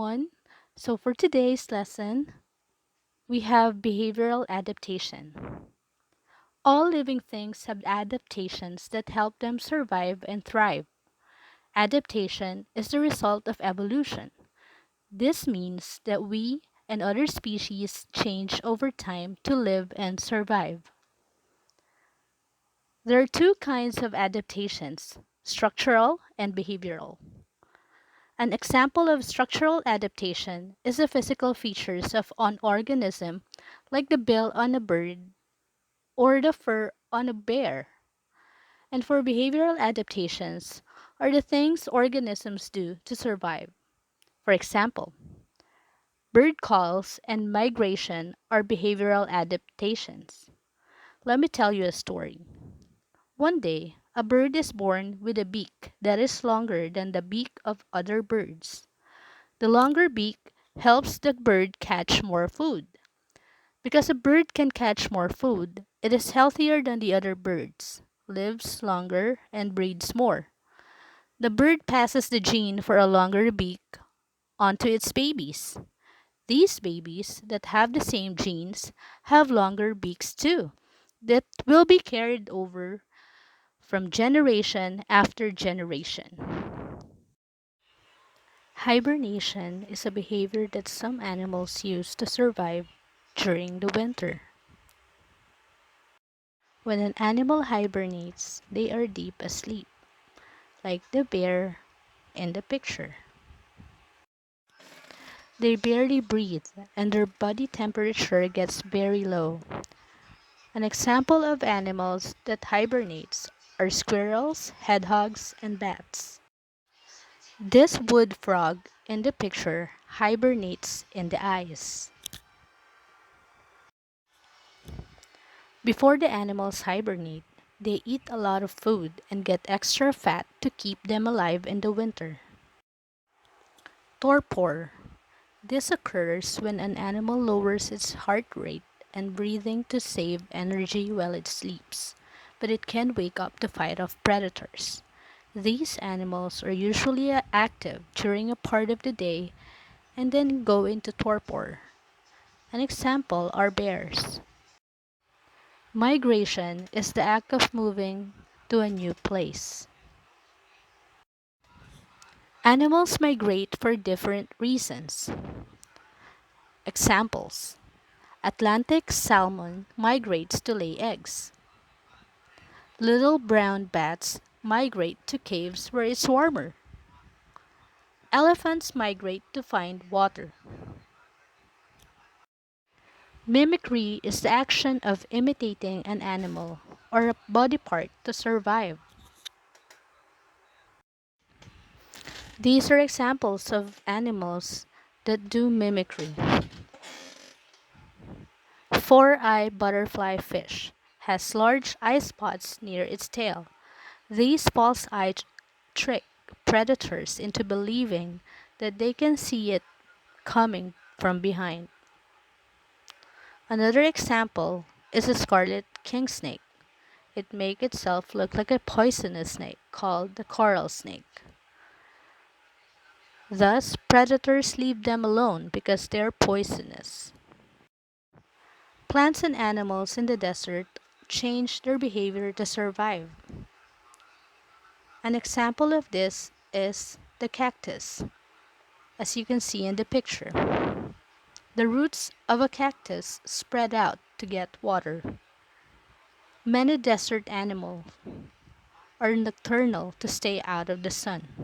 everyone. So, for today's lesson, we have behavioral adaptation. All living things have adaptations that help them survive and thrive. Adaptation is the result of evolution. This means that we and other species change over time to live and survive. There are two kinds of adaptations: structural and behavioral. An example of structural adaptation is the physical features of an organism, like the bill on a bird or the fur on a bear. And for behavioral adaptations are the things organisms do to survive. For example, bird calls and migration are behavioral adaptations. Let me tell you a story. One day, a bird is born with a beak that is longer than the beak of other birds. The longer beak helps the bird catch more food. Because a bird can catch more food, it is healthier than the other birds, lives longer, and breeds more. The bird passes the gene for a longer beak onto its babies. These babies that have the same genes have longer beaks too, that will be carried over from generation after generation. Hibernation is a behavior that some animals use to survive during the winter. When an animal hibernates, they are deep asleep, like the bear in the picture. They barely breathe, and their body temperature gets very low. An example of animals that hibernates are squirrels, hedgehogs, and bats. This wood frog in the picture hibernates in the ice. Before the animals hibernate, they eat a lot of food and get extra fat to keep them alive in the winter. Torpor. This occurs when an animal lowers its heart rate and breathing to save energy while it sleeps, but it can wake up to fight off predators. These animals are usually active during a part of the day and then go into torpor. An example are bears. Migration is the act of moving to a new place. Animals migrate for different reasons. Examples: Atlantic salmon migrates to lay eggs. Little brown bats migrate to caves where it's warmer. Elephants migrate to find water. Mimicry is the action of imitating an animal or a body part to survive. These are examples of animals that do mimicry. Four-eye butterfly fish has large eye spots near its tail. These false eyes trick predators into believing that they can see it coming from behind. Another example is a scarlet king snake. It makes itself look like a poisonous snake called the coral snake. Thus, predators leave them alone because they are poisonous. Plants and animals in the desert change their behavior to survive. An example of this is the cactus, as you can see in the picture. The roots of a cactus spread out to get water. Many desert animals are nocturnal to stay out of the sun.